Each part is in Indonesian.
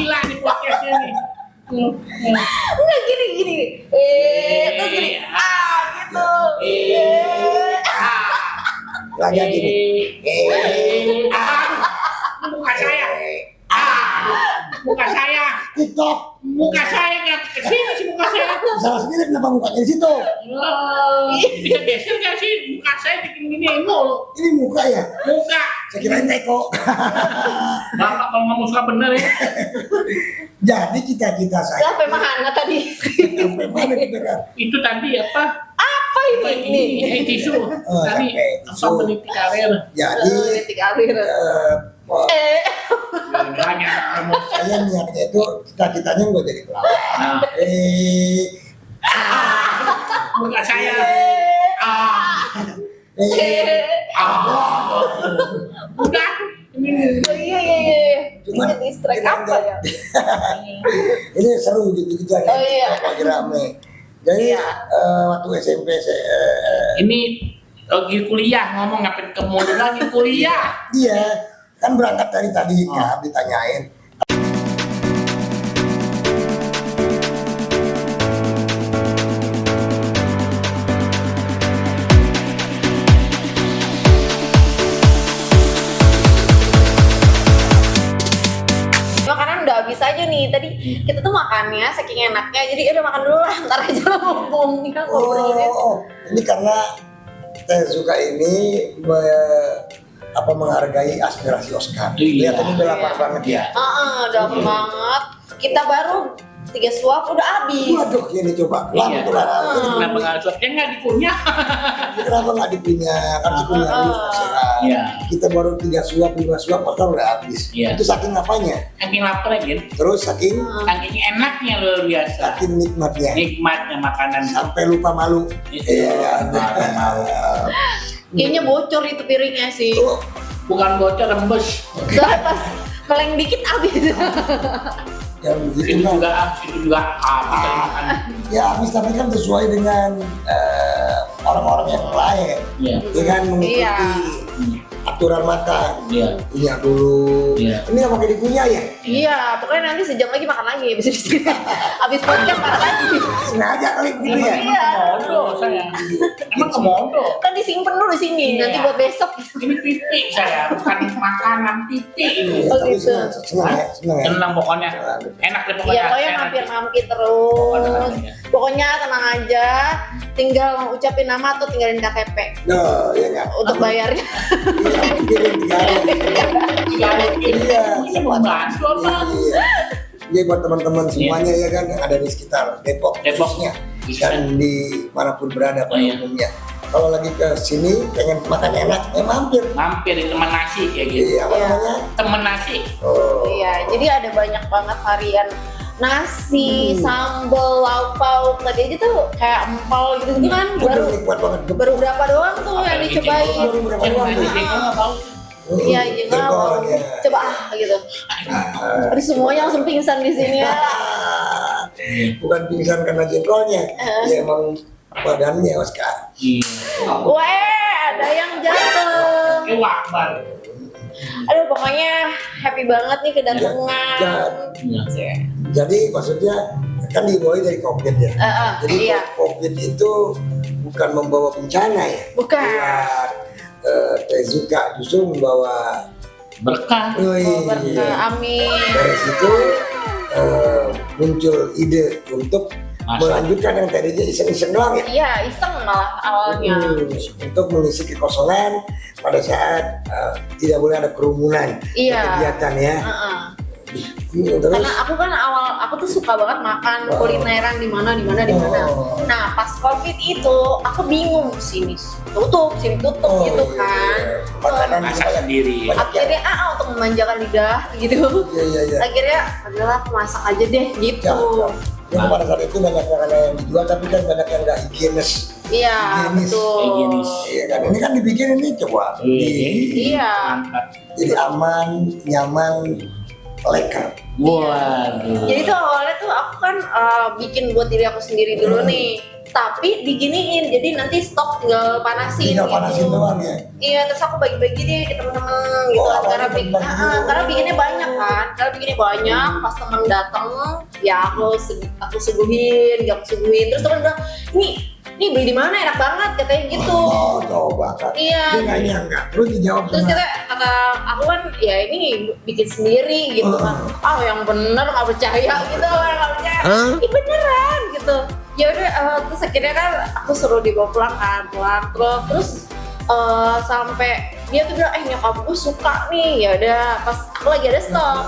gila nih podcastnya nih. Enggak gini. Terus gini. Gitu. Lagi gini. Muka saya. Muka saya. TikTok. Muka saya nggak kesini sih muka saya. Salah sendiri kenapa mukanya di situ? Bisa geser nggak sih? Muka saya bikin gini mulu. Ini muka ya? Muka. Saya kirain teko. Bapak kalau ngomong suka bener ya. Jadi cita-cita saya. Sampai mana tadi? Sampai mana kita kan? Itu tadi apa? Apa ini? Tisu. Oh, Tadi sampai apa tisu. meniti karir? Jadi Titik akhir. wah, Banyak kamu. saya niatnya itu cita-citanya nggak jadi pelawak. Nah, muka saya. Udah. Iya. Cuman Ini strike apa ya? ini seru gitu aja. Oh, iya. Lagi rame. Jadi Iya. waktu SMP saya Ini lagi kuliah ngomong ngapain ke mall lagi kuliah. iya kan berangkat dari tadi Oh. kan ditanyain. Makanan udah habis aja nih. Tadi kita tuh makannya saking enaknya. Jadi udah makan dulu lah. Ntar aja lah ngomongnya ngobrolnya. Ini karena saya suka ini menghargai aspirasi Oscar. Iya. Lihat ini udah lapar banget ya. Udah banget. Kita baru 3 suap udah habis. Waduh, ini coba. Iya. Lalu Kenapa nggak suapnya nggak dikunyah? kenapa nggak dipunya? Kan dipunya harus sehat. Iya. Kita baru 3 suap, 5 suap, motor udah habis. Iya. Itu saking apanya? Saking lapar ya, Terus saking saking enaknya luar biasa. saking nikmatnya. Nikmatnya makanan. Sampai lupa malu. Iya. Kayaknya bocor itu piringnya sih. Oh, Bukan bocor, rembes. Soalnya pas meleng dikit habis. yang begitu Itu kan. juga itu juga habis dari makan. Ya habis tapi kan sesuai dengan orang-orang yang lain. Iya. Dengan mengikuti Iya. aturan makan. Iya. Kunyah dulu. Iya. Ini apa kayak dikunyah ya? Iya, pokoknya nanti sejam lagi makan lagi habis podcast makan lagi. Sengaja kali begitu ya? Iya. Komodo saya. Emang komodo. Kan disimpan dulu di sini, Iya. nanti buat besok. Ini pipi saya, bukan makanan pipi ini. Iya, Oh, tapi gitu. senang ya, senang ya. Tenang pokoknya. Enak deh pokoknya. Iya, pokoknya Enak. mampir-mampir terus. Pokoknya tenang aja, tinggal ucapin nama atau tinggalin KTP Nah, ya kan. untuk bayarnya. Iya, pikirin 3 hari. Iya, Iya. bisa membantu apa? Iya. Jadi buat teman-teman semuanya ya kan yang ada di sekitar Depok, Depok. khususnya dan di manapun berada pada Iya. umumnya. Kalau lagi ke sini pengen makan enak, ya mampir. Mampir di teman nasi kayak gitu. Iya, apa Iya. namanya? Temen nasi. Oh, Iya, jadi ada banyak banget varian nasi, sambal, lauk pauk. Tadi aja tuh kayak empal gitu kan udah nikmat banget. baru berapa doang tuh yang Apalagi dicobain. jengkol. Baru berapa Jengkol, doang tuh? jengkol nggak bau. Iya, juga mau ya. coba gitu. Aduh, semuanya langsung pingsan di sini ya. Bukan pingsan karena jengkolnya, ya emang badannya Oscar. Iya. Weh, ada yang jatuh. Wakbar. Aduh, pokoknya happy banget nih kedatangan. Iya. Jadi maksudnya kan dimulai dari COVID ya. Jadi Iya. COVID itu bukan membawa bencana ya. Bukan. Tezuka justru membawa Berkah. Berkah, amin. Dari situ muncul ide untuk Masak. melanjutkan yang tadinya iseng-iseng doang ya. Iya, iseng malah awalnya. Untuk mengisi kekosongan pada saat tidak boleh ada kerumunan Iya. kegiatan ya. Heeh. Terus Karena aku tuh suka banget makan kulineran di mana. Oh. Nah, pas COVID itu aku bingung sini tutup gitu iya. kan. Makanan Masak banyak- sendiri. banyak yang- Akhirnya untuk memanjakan lidah gitu. Iya. Akhirnya adalah aku masak aja deh gitu. Ya, pada saat itu banyak makanan yang dijual tapi kan banyak yang nggak higienis. Iya, Higienis. betul. Higienis. Iya kan, ini kan dibikin ini coba. Iya. Mantap. Jadi aman, nyaman, leker. Waduh. Jadi tuh awalnya tuh aku kan bikin buat diri aku sendiri dulu nih. tapi diginiin, jadi nanti stok tinggal panasin Tinggal panasin gitu. doang ya. Iya, terus aku bagi-bagi deh ke teman-teman gitu Oh, kan, karena awalnya bagi-bagi dulu. karena bikinnya banyak kan, pas temen datang ya aku suguhin, gak aku suguhin, terus temen bilang, nih beli di mana enak banget katanya gitu. Oh, coba kan. Iya. Dia nggak nyangka. Terus dijawab Terus sama kata aku kan ya ini bikin sendiri gitu kan. Yang bener nggak percaya gitu, orang nggak percaya. Ih beneran gitu. Ya udah terus akhirnya kan aku suruh dibawa pulang terus sampai dia tuh bilang nyokap gue suka nih. Ya udah pas aku lagi ada stok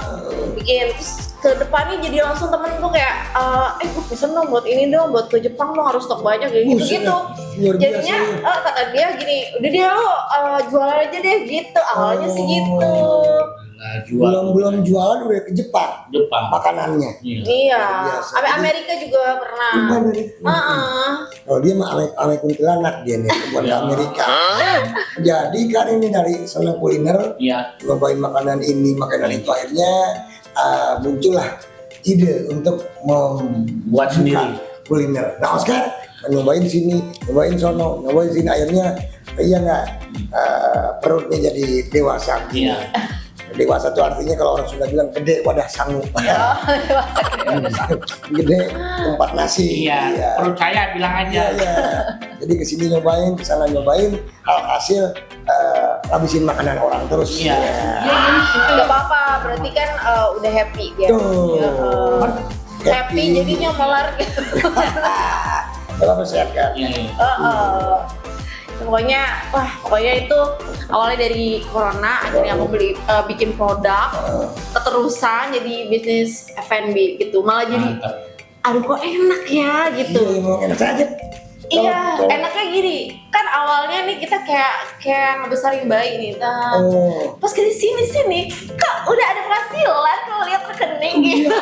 bikin, terus ke depannya jadi langsung temenku kayak gue pesen dong buat ini dong, buat ke Jepang dong harus stok banyak kayak gitu. Luar biasa Jadinya ya. kata dia gini, udah dia lo jualan aja deh gitu, awalnya sih gitu. Nah, jual Belum jualan udah ke Jepang makanannya. Iya, biasa. sampai Amerika juga pernah. Kalau dia mah ame kuntilanak dia nih buat ke Amerika. Jadi kan ini dari senang kuliner, Iya. nyobain makanan ini, makanan itu, akhirnya muncullah ide untuk Buat sendiri. kuliner. Nah Oscar nyobain sini, nyobain sono, nyobain sini, akhirnya iya nggak perutnya jadi dewasa. Iya. Dewasa itu artinya kalau orang sudah bilang gede wadah sangu. Gede tempat nasi. Iya. Perut saya bilang aja. Iya. Jadi kesini nyobain, kesana nyobain, hasil habisin makanan orang terus. Iya. Gak apa-apa, berarti kan udah happy dia. Tuh. Ya, happy jadinya melar gitu. Kalau sehat kan. Iya. Pokoknya itu awalnya dari corona, akhirnya aku bikin produk, keterusan jadi bisnis F&B gitu, malah jadi Mantap. aduh kok enak ya gitu. Iya, emang enak saja. Iya, enaknya gini, kan awalnya nih kita kayak ngebesarin bayi nih, Oh. pas ke sini kok udah ada penghasilan kalau lihat rekening gitu.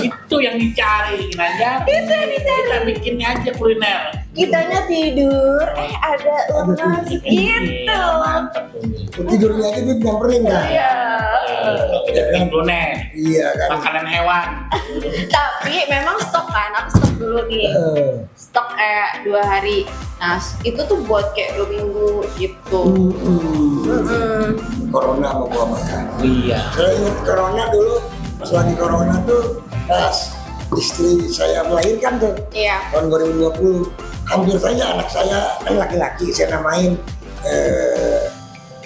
Itu yang dicari aja. Itu yang dicari. Kita bikin aja kuliner. Kitanya tidur, ada uang nasi gitu. Iya, mantap tuh. Tidurnya aja dia nyamperin kan. Iya. Kuliner. Iya kan. Makanan hewan. Tapi memang stok kan, aku stok dulu nih. Stok kayak 2 hari. Nah itu tuh buat kayak 2 minggu gitu. Corona mau gua makan. Iya. Saya ingat corona dulu, pas lagi corona tuh pas istri saya melahirkan tuh Iya. tahun 2020, hampir saja anak saya kan laki-laki, saya namain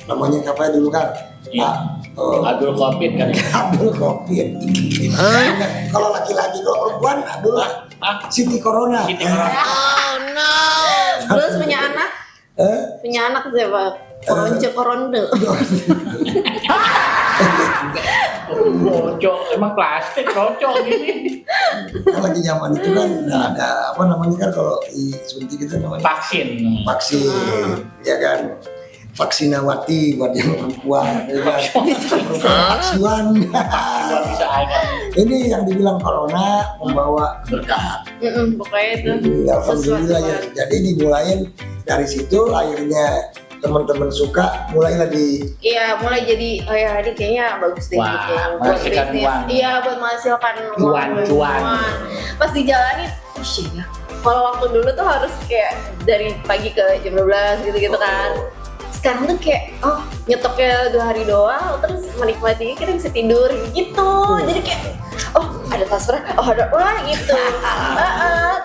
namanya apa dulu kan? Iya. Abdul Covid kan ya. Abdul Covid. Kalau laki-laki, kalau perempuan dulu Siti Corona. Siti Corona. Terus punya anak? Punya anak siapa? Koronce. Rocok, emang plastik rocok gini. Kan lagi zaman itu kan nggak ada apa namanya kan kalau disuntik itu namanya Vaksin. vaksin, ya kan, vaksinawati buat yang perempuan, ya kan? Vaksinwan. Nggak bisa aja. Ini yang dibilang corona membawa berkah. Pokoknya itu. Alhamdulillah ya. Jadi dimulain dari situ, akhirnya teman-teman suka, mulailah di Iya, mulai jadi ini kayaknya bagus deh Wah, gitu. Buat menghasilkan bisnis. uang. Iya, buat menghasilkan Cuan. Pas dijalani, ya. Kalau waktu dulu tuh harus kayak dari pagi ke jam 12 gitu-gitu kan. Sekarang tuh kayak nyetoknya 2 hari doang, terus menikmati kita bisa tidur gitu. Jadi kayak ada transfer, ada gitu.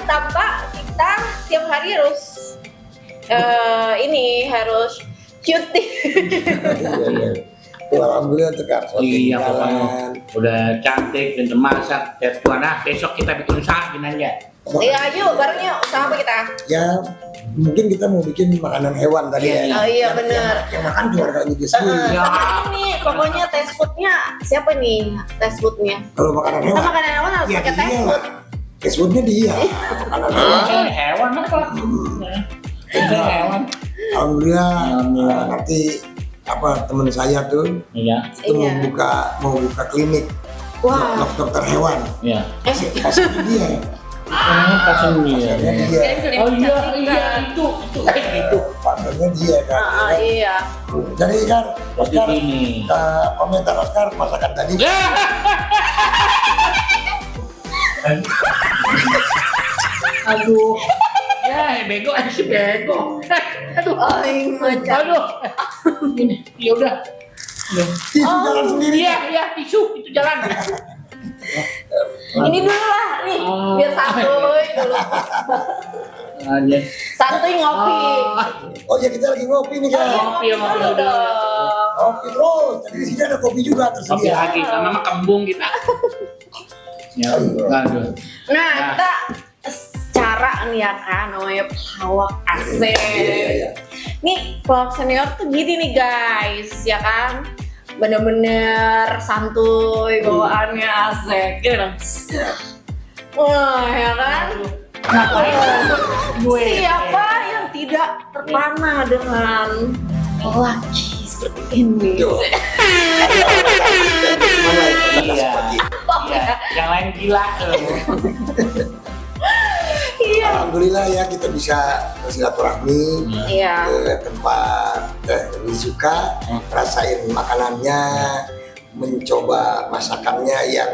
Tanpa kita tiap hari harus harus cuti. Alhamdulillah tukar. Iya, pokoknya udah cantik dan masak. Besok kita bikin usaha gini aja. Iya, yuk bareng yuk, usaha apa kita? Ya mungkin kita mau bikin makanan hewan tadi ya. Oh iya benar. Yang makan keluarganya dia sendiri. Ini pokoknya test foodnya siapa nih test foodnya? Kalau makanan hewan, Makanan hewan harus ya pakai dia test food. Test foodnya dia. Makanan hewan. Hewan apa? Hewan. Alhamdulillah nanti teman saya tuh Iya. itu mau buka klinik Wah. dokter hewan. Iya. Pasarnya dia. Pasarnya Pasarnya dia. Oh iya itu. Pasarnya dia kan. Iya. Jadi kan Oscar, Ini. komentar Oscar masakan tadi. Aduh. Ya, bego aja sih bego. Aduh. Aing macam. Aduh. Ini, ya udah. Tisu jalan sendiri. Iya, tisu itu jalan. Ini dulu lah nih, Oh. biar santuy dulu. Aja. Santuy ngopi. Oh ya kita lagi ngopi nih kan. Ngopi, ngopi dulu dulu. dong. Ngopi terus. Tadi di sini ada kopi juga Kopi tersedia. lagi, sama mah kembung kita. Ya, aduh. Nah, kita cara nih ya kan, namanya pelawak asik. Iya. Nih, pelawak senior tuh gini nih guys, ya kan? Bener-bener santuy, bawaannya asik, gitu dong. Wah, ya kan? Ngapain gue? Siapa yang tidak terpana dengan lelaki seperti ini? Tuh. Mana itu? Iya. Iya, yang lain gila. Iya. Alhamdulillah ya kita bisa bersilaturahmi Iya. ke tempat yang suka, rasain makanannya, mencoba masakannya yang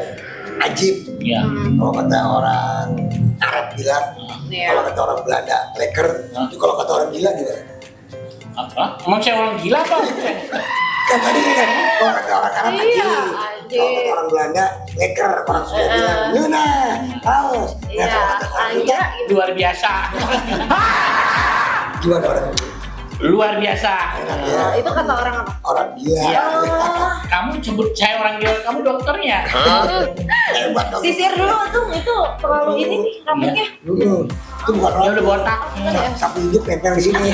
ajib. Iya. Kalau kata orang Arab bilang, Iya. kalau kata orang Belanda lekker, itu kalau kata orang gila gimana? Apa? Emang saya orang gila apa? Kan tadi kan kalau kata orang Arab Iya, ajib, ajib. kalau kata orang Belanda lekker, orang Sunda bilang nyuna, haus. Iya, Kalau kata orang kita Anja gitu. Luar biasa. gimana orang Luar biasa. ya, Itu kata orang apa? orang gila. Iya. Oh, Kamu sebut saya orang gila, kamu dokternya. Hebat dong. sisir dulu tuh, itu terlalu ini nih rambutnya. Itu bukan Ya orang. udah botak. Sapu hidup nempel di sini.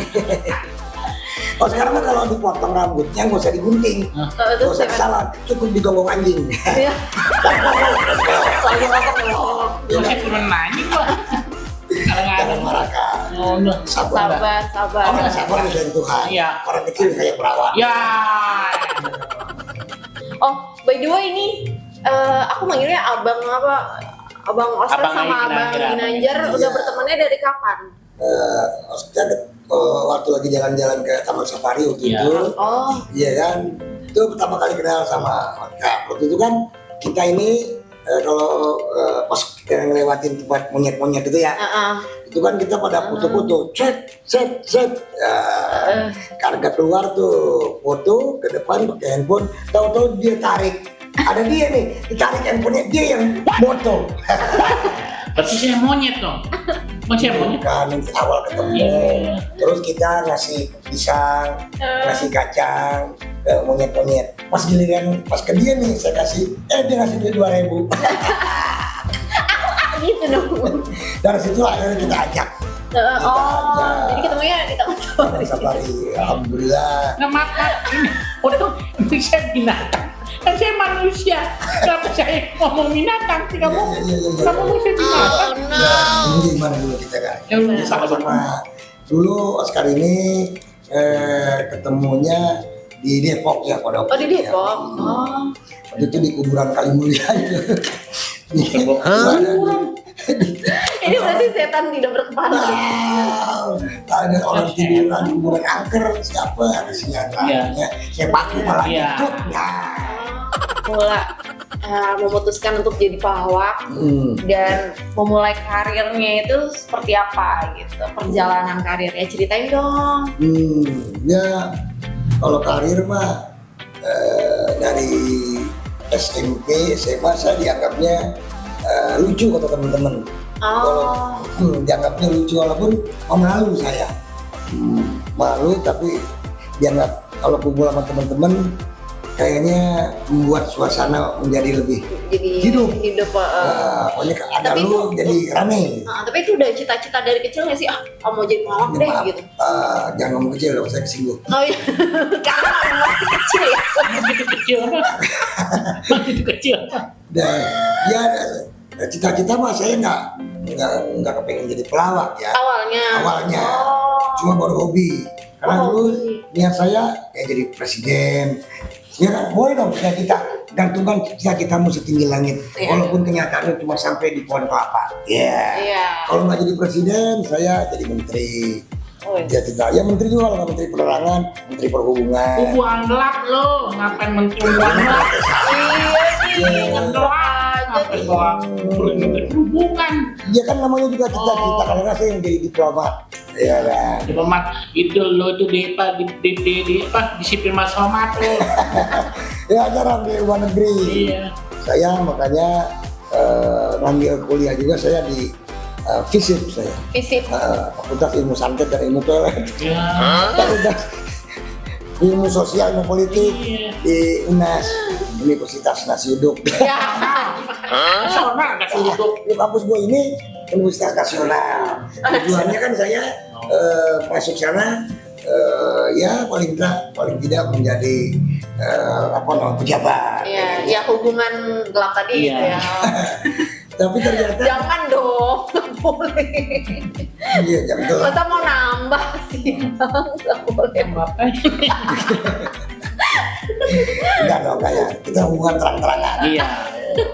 Oh sekarang mah kalau dipotong rambutnya nggak usah digunting, nggak Terus usah salah, cukup digonggong anjing. Iya. Soalnya ngomong. Masih cuma nanya kok. Kalau nggak ada. Jangan marah kan. Oh, udah. Sabar. Sabar. Orang sabar dengan Tuhan. Iya. Orang kecil kayak perawat. Ya. Oh, by the way ini aku manggilnya abang apa? Abang Oscar Abang sama Abang Ginanjar. Ginanjar udah Iya. bertemannya dari kapan? Maksudnya waktu lagi jalan-jalan ke Taman Safari waktu Iya. itu, Oh, iya kan, itu pertama kali kenal sama Oscar. Waktu itu kan kita ini kalau pas kita ngelewatin tempat monyet-monyet itu ya, itu kan kita pada foto-foto, set, karena keluar tuh foto ke depan pakai handphone, tahu-tahu dia tarik, ada dia nih, ditarik handphonenya dia yang foto. Berarti saya monyet dong. Masih saya monyet. Kan yang awal ketemu, Iya. terus kita ngasih pisang, ngasih kacang ke monyet-monyet. Pas giliran pas ke dia nih saya kasih, dia ngasih duit 2.000. gitu dong. Dari situ akhirnya kita ajak Jadi ketemunya di Taman Taman Safari. Safari. Alhamdulillah. Nggak makan. Ini foto ini saya binatang. Kan saya manusia. Kenapa saya ngomong binatang sih kamu? Iya. Kamu mau saya binatang? Ini gimana dulu kita kan? Ya udah Sama-sama. Dulu Oscar ini ketemunya di Depok ya pada Oh, di Depok. Oh. Waktu itu di kuburan Kalimulia itu. Depok. Ini berarti setan tidak berkepala. Ada orang tiduran kuburan angker siapa siapa saya pakai malah Iya. ikut. Mula memutuskan untuk jadi pelawak dan memulai karirnya itu seperti apa gitu, perjalanan karirnya, ceritain dong. Ya kalau karir mah dari SMP SMA saya dianggapnya lucu kata teman-teman. Oh, Dianggapnya lucu walaupun malu saya. Malu tapi dianggap kalau kumpul sama teman-teman kayaknya membuat suasana menjadi lebih jadi hidup. uh, Pokoknya ada Tapi lu itu- jadi rame. tapi itu udah cita-cita dari kecil nggak sih? Mau jadi pelawak deh Maaf, gitu. jangan ngomong kecil loh, saya kesinggung. Oh iya, karena masih kecil ya. Begitu kecil apa? Begitu kecil. Dan ya cita-cita mah saya nggak kepengen jadi pelawak ya. Awalnya. Oh. Cuma baru hobi. Karena Oh, dulu hobi. niat saya ya jadi presiden. Ya kan, boleh dong cita-cita. Gantungkan cita-citamu setinggi langit. Iya. Walaupun kenyataannya cuma sampai di pohon kelapa. Ya. Iya. Kalau nggak jadi presiden, saya jadi menteri. Oh, iya. Cita-cita. Ya menteri juga, kalau nggak menteri penerangan, menteri perhubungan. Uang gelap lo, ngapain menteri uang gelap? Iya nih, Uang gelap. sampai bawa berhubungan. Dia kan namanya juga cita-cita kalau nggak saya yang jadi diplomat. Iya kan. Diplomat itu lo tuh di sipil Mas Somad tuh. Ya jarang di luar negeri. Iya. Saya makanya ngambil kuliah juga saya di FISIP saya. FISIP. Fakultas Ilmu Santet dan Ilmu Toilet. Ya. Fakultas Ilmu Sosial, Ilmu Politik di UNAS, Universitas Nasional. Ya. Nasional nggak duduk. Kampus gue ini Universitas Nasional. Tujuannya kan saya masuk sana ya paling tidak menjadi pejabat. Iya, ya hubungan gelap tadi gitu ya. Tapi ternyata Jangan dong, nggak boleh. iya jangan. Masa mau nambah sih, Bang? Nggak boleh. Enggak dong kayak kita hubungan terang-terangan. Iya.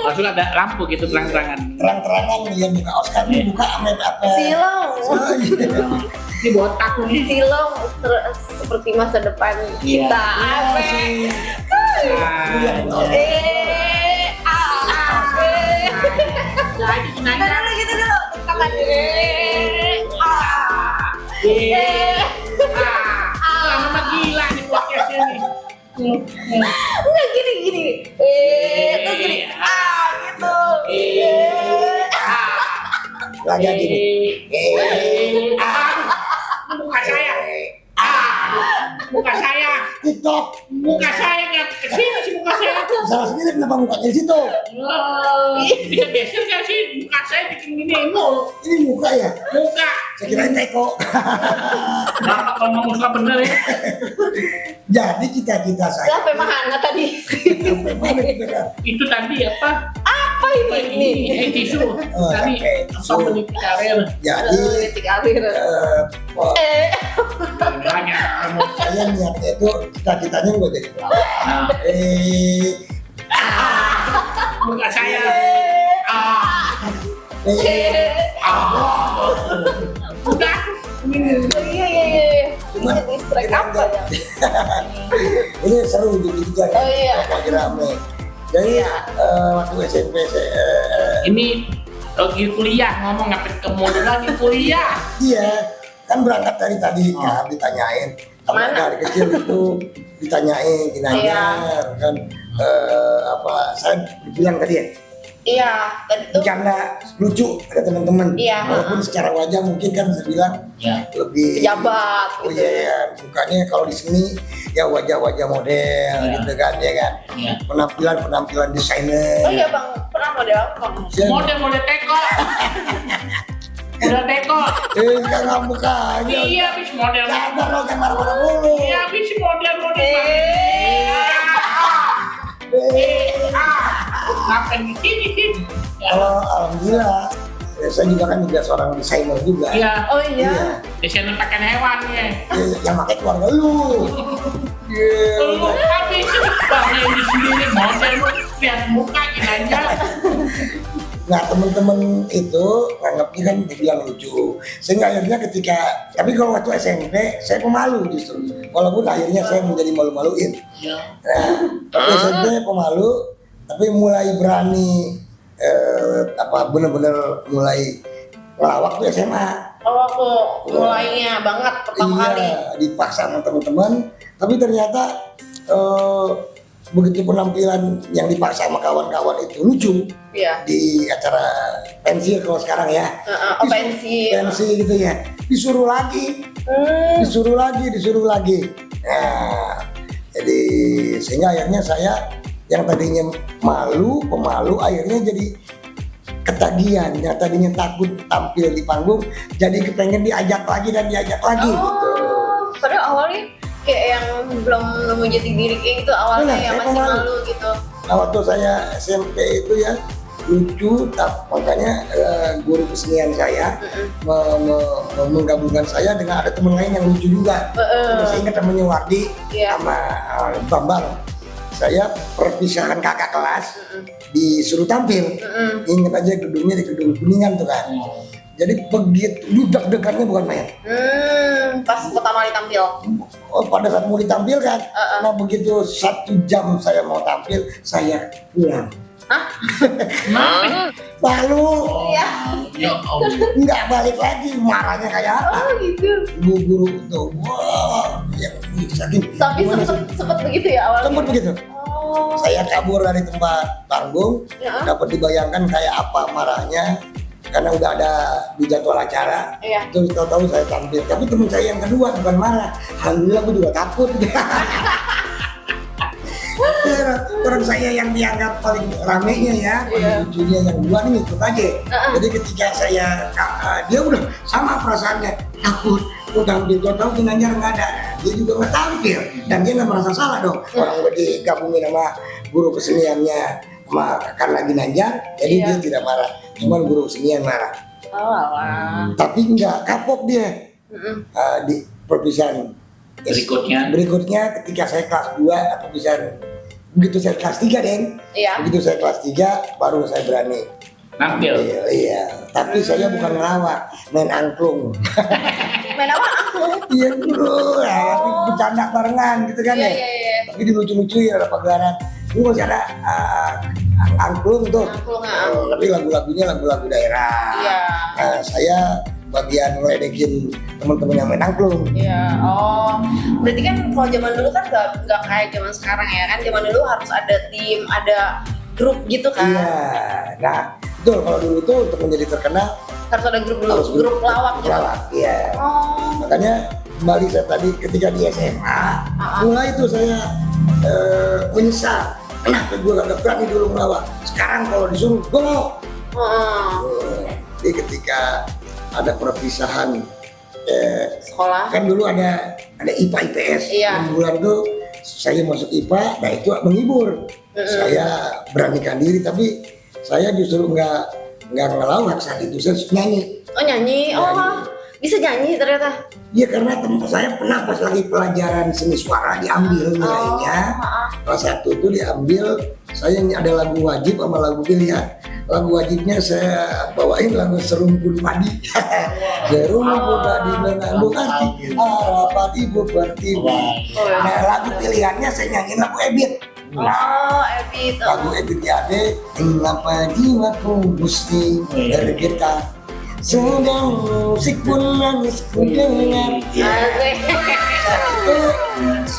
Langsung ada lampu gitu terang-terangan. Terang-terangan yang buka Oscar ini buka amet apa? Silau. Oh, iya. Ini botak nih. Silau seperti masa depan Iya. kita. Amin. Lagi nanya. Nah, gitu dulu. Tangan. Lama gila nih podcastnya nih. Enggak gini. Terus gini. Gitu. Lagi gini. Muka saya. Muka saya. TikTok. Muka saya nggak kesini sih muka saya. Salah sendiri kenapa mukanya di situ? Bisa geser nggak sih muka saya bikin gini mulu. Ini muka ya? Muka. Saya kira teko. Bapak ngomong muka bener ya. Jadi cita-cita saya. Sampai mana tadi? Sampai mana kita kan? Itu tadi apa? Apa ini? Tisu. Tadi apa meniti karir. Jadi Politik karir. Banyak. saya niatnya itu cita-citanya gue jadi pelawak. Muka saya. Udah. Iya. Cuman Strike apa ya? ini seru juga kan? Oh, iya. Lagi rame. Jadi waktu SMP saya Ini lagi kuliah ngomong ngapain ke mall lagi kuliah. iya kan berangkat dari tadi kan ditanyain Kemana? dari kecil itu ditanyain Ginanyar kan saya bilang tadi ya Iya, tadi tuh. bercanda lucu ada teman-teman Iya. walaupun secara wajah mungkin kan saya bilang Ya. lebih Pejabat oh gitu. iya mukanya kalau di sini ya wajah-wajah model gitu kan ya kan Ya. penampilan desainer. Oh iya Bang, pernah model apa Bang? Model teko. Model teko. Sekarang mukanya Iya, habis model. sabar lo kan marah-marah mulu. Iya, habis model. Ngapain di sini sih? Kalau alhamdulillah saya juga kan juga seorang desainer juga. Iya. Oh iya. Desainer pakai hewan ya. Yang pakai keluarga lu. Lu habis banyak di sini model lu lihat muka aja. Nah teman-teman itu nganggapnya kan dibilang lucu. Sehingga akhirnya tapi kalau waktu SMP saya pemalu justru. Walaupun akhirnya saya menjadi malu-maluin. Iya. Nah, tapi SMP pemalu, tapi mulai berani benar-benar mulai ngelawak tuh SMA. Oh aku mulainya banget pertama kali. Dipaksa sama teman-teman, tapi ternyata begitu penampilan yang dipaksa sama kawan-kawan itu lucu Iya. di acara pensi kalau sekarang ya. Pensi. Pensi gitu ya. Disuruh lagi. Disuruh lagi. Nah, jadi sehingga akhirnya saya yang tadinya pemalu akhirnya jadi ketagihan, yang tadinya takut tampil di panggung jadi kepengen diajak lagi gitu. Padahal awalnya kayak yang belum nemu jati diri kayak gitu awalnya Benar, yang saya masih pemalu. malu gitu. Nah waktu saya SMP itu ya lucu, makanya guru kesenian saya menggabungkan saya dengan ada teman lain yang lucu juga. Saya ingat namanya Wardi Iya. sama Bambang. Saya perpisahan kakak kelas disuruh tampil. Ingat aja gedungnya di gedung Kuningan tuh kan. Jadi begitu deg-degannya bukan main. Pas pertama kali tampil. Oh, pada saat mau ditampilkan, nah begitu 1 jam saya mau tampil, saya pulang. Malu. Iya. Ya Allah. Nggak balik lagi, marahnya kayak apa? Oh gitu. Ibu guru tuh, wah, ya, sakit. Tapi sempet begitu ya awalnya. Sempet begitu. Oh. Saya kabur dari tempat panggung, Ya. dapat dibayangkan kayak apa marahnya, karena udah ada di jadwal acara. Iya. Terus tahu-tahu saya tampil, tapi teman saya yang kedua bukan marah, alhamdulillah gue juga takut. Orang saya yang dianggap paling ramenya ya, paling lucunya yang dua nih ikut aja. Jadi ketika saya, dia udah sama perasaannya, takut, gue tampil, tahu Ginanjar nggak ada, dia juga nggak tampil, dan dia nggak merasa salah dong. Orang gue digabungin sama guru keseniannya, sama karena Ginanjar, jadi dia tidak marah, cuma guru kesenian marah. Oh alah. Tapi nggak kapok dia di perpisahan berikutnya ketika saya kelas 2 perpisahan. Begitu saya kelas 3 Deng, begitu saya kelas 3 baru saya berani Nampil. iya, tapi saya bukan ngelawak, main angklung. Main apa? Angklung? Iya bro, ya, bercanda barengan gitu kan ya, tapi dilucu-lucu ya ada pagelaran ini masih ada angklung tuh. Tapi lagu-lagunya lagu-lagu daerah. Saya bagian ngeledekin teman-teman yang main angklung. Iya. Oh, berarti kan kalau zaman dulu kan nggak kayak zaman sekarang ya kan? Zaman dulu harus ada tim, ada grup gitu kan? Iya. Nah, betul, kalau dulu tuh untuk menjadi terkenal harus ada grup dulu, grup lawak gitu. Iya. Oh. Makanya kembali saya tadi ketika di SMA, mulai itu saya menyesal. Kenapa gue gak berani dulu melawak? Sekarang kalau disuruh, gue mau. Jadi ketika ada perpisahan sekolah, kan dulu ada IPA IPS. 6 bulan tuh saya masuk IPA, nah itu menghibur. Saya beranikan diri, tapi saya justru nggak ngelawak saat itu, saya nyanyi. Oh nyanyi, oh bisa nyanyi ternyata. Iya, karena teman saya pernah pas lagi pelajaran seni suara diambil nilainya. Kelas 1 itu diambil, saya ada lagu wajib sama lagu pilihan. Lagu wajibnya saya bawain lagu Serumpun Padi. Serumpun padi mengandung arti harapan ibu pertiwi. Nah, lagu pilihannya saya nyanyiin lagu Ebit. Ebit. Lagu Ebitnya Ade, mengapa jiwaku mesti bergetar, sedang musik pun nangis ku dengar.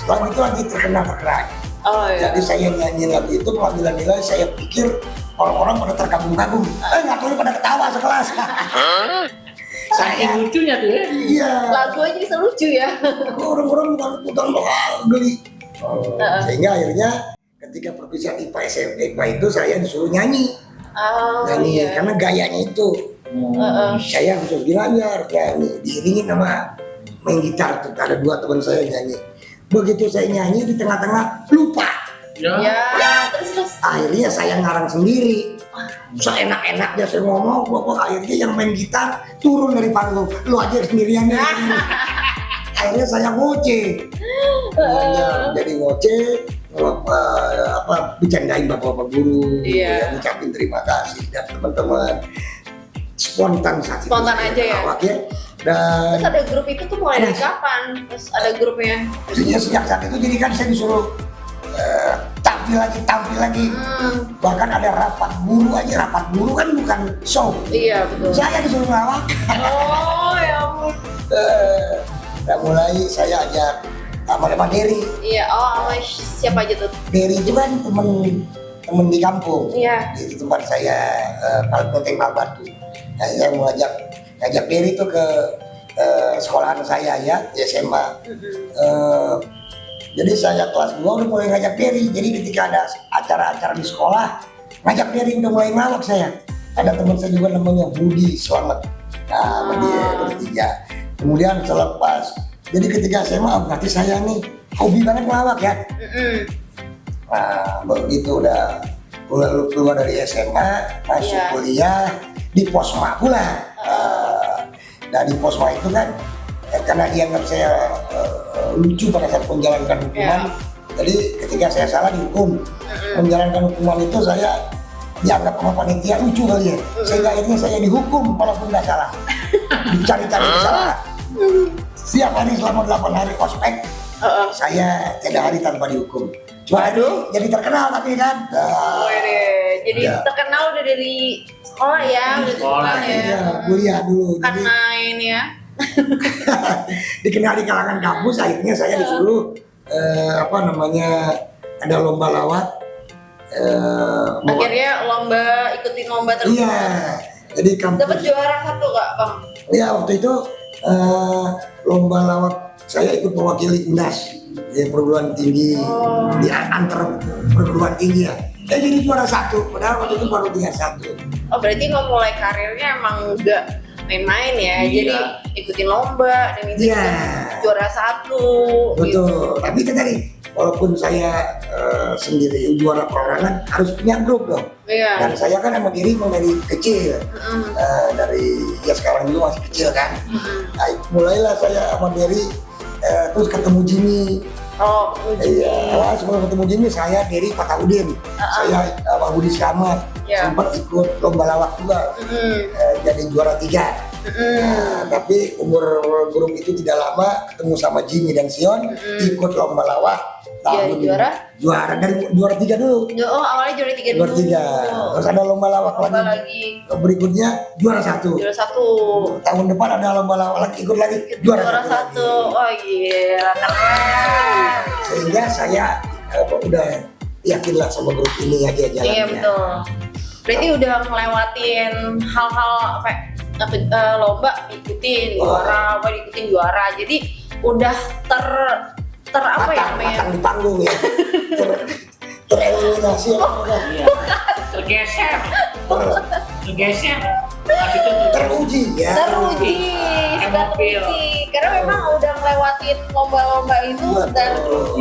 Lagu itu lagi terkenal. Jadi saya nyanyi lagu itu, pengambilan nilai saya pikir orang-orang pada terkagum-kagum. Nggak tahu pada ketawa sekelas. Saking lucunya tuh ya. Iya. Lagu aja bisa lucu ya. Orang-orang bukan geli. Sehingga akhirnya ketika perpisahan IPA SMP itu saya disuruh nyanyi. Karena gayanya itu. Saya bisa Ginanjar nyanyi, diiringin sama main gitar tuh, ada 2 teman saya nyanyi. Begitu saya nyanyi di tengah-tengah lupa. Terus akhirnya saya ngarang sendiri. Seenak-enaknya saya ngomong, akhirnya yang main gitar turun dari panggung, lu aja sendirian ya. Akhirnya saya ngoceh. Jadi ngoceh, bercandain bapak-bapak guru, ngucapin terima kasih dan teman-teman. Spontan aja ya. Dan terus ada grup itu tuh mulai dari kapan? Terus ada grupnya? Sejak saat itu jadi kan saya disuruh tampil lagi. Bahkan ada rapat guru aja. Rapat guru kan bukan show. Iya betul. Saya disuruh ngelawak. Oh ya ampun. Dan mulai saya ajak sama Dery. Iya. Sama siapa aja tuh? Dery itu kan temen di kampung. Iya. Di tempat saya Menteng Batu. Nah, saya mau ngajak Dery itu ke sekolahan saya ya, di SMA. Jadi saya kelas 2 udah mulai ngajak Dery. Jadi ketika ada acara-acara di sekolah, ngajak Dery udah mulai ngelawak saya. Ada teman saya juga namanya Budi Slamet. Nah, sama dia bertiga. Kemudian selepas, jadi ketika SMA berarti saya nih hobi banget ngelawak ya. Nah, begitu udah keluar dari SMA, masuk kuliah di Posma pula. Nah, di Posma itu kan karena dianggap saya lucu pada saat menjalankan hukuman, jadi ketika saya salah dihukum. Menjalankan hukuman itu saya dianggap sama panitia lucu kali ya, sehingga akhirnya saya dihukum walaupun nggak salah, dicari-cari kesalahan. Setiap hari selama 8 hari ospek, saya tidak hari tanpa dihukum. Cuma jadi terkenal tapi kan. Jadi terkenal udah dari sekolah ya, udah Sekolah, terkenal ya. Iya, kuliah dulu. Kan Jadi main ya. dikenal di kalangan kampus, akhirnya saya disuruh ada lomba lawak. Akhirnya ikutin lomba terus. Iya, jadi kampus. Dapat juara 1 nggak, Bang? Iya, waktu itu lomba lawak saya ikut mewakili UNAS di perguruan tinggi di antar perguruan tinggi ya. Saya jadi juara 1, padahal waktu itu baru tinggal 1. Oh, berarti memulai karirnya emang nggak main-main ya. Iya. Jadi ikutin lomba dan itu Iya. juara 1. Betul. Tapi kan tadi walaupun saya sendiri juara perorangan harus punya grup dong. Iya. Dan saya kan emang diri dari kecil, dari ya sekarang juga masih kecil kan. Nah, mulailah saya sama Derry terus ketemu Jimmy. Oh, Iya, awal sebelum ketemu Jimmy saya Derry Pataudin, saya sama Budi Slamet, Iya. sempat ikut lomba lawak juga, jadi juara 3. Nah, tapi umur grup itu tidak lama, ketemu sama Jimmy dan Sion, ikut lomba lawak. Iya, juara? Dari juara 3 dulu. Oh, awalnya juara 3 dulu. Juara 3. Terus ada lomba lawak Lomba lagi. lagi. Berikutnya juara 1. Juara 1. Tahun depan ada lomba lawak lagi, ikut lagi juara 1. 1. Oh iya, keren. Sehingga saya udah yakinlah sama grup ini aja jalannya. Iya, betul. Berarti udah ngelewatin hal-hal lomba diikutin juara. Jadi udah apa ya namanya? Matang di panggung ya. Tereliminasi Iya. Tergeser. Maksudnya teruji ya. Teruji, sudah Mobil. teruji. Karena memang udah ngelewatin lomba-lomba itu dan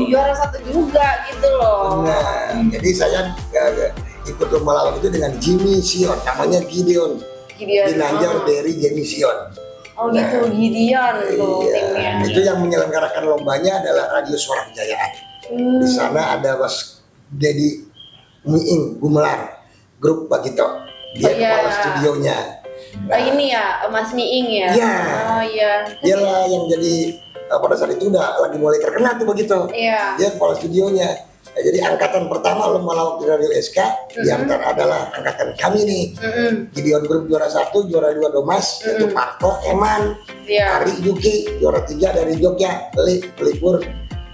juara 1 juga gitu loh. Nah, jadi saya ikut lomba lawak itu dengan Jimmy Sion, namanya Gideon. Ginanjar dari Jimmy Sion. Oh gitu, Gideon tuh Iya, timnya. itu yang menyelenggarakan lombanya adalah Radio Suara Kejayaan. Di sana ada Mas Dedi Miing Gumelar, grup Bagito. Dia kepala studionya. Ini ya, Mas Miing ya? Iya. Oh iya. Dialah yang jadi pada saat itu udah lagi mulai terkenal tuh Bagito. Iya. Dia kepala studionya. Nah, jadi angkatan pertama lomba lawak di Radio SK yang adalah angkatan kami nih. Gideon Group juara 1, juara 2 Domas, yaitu Parto, Eman, Iya. Ari Yuki, juara 3 dari Jogja, Pelipur,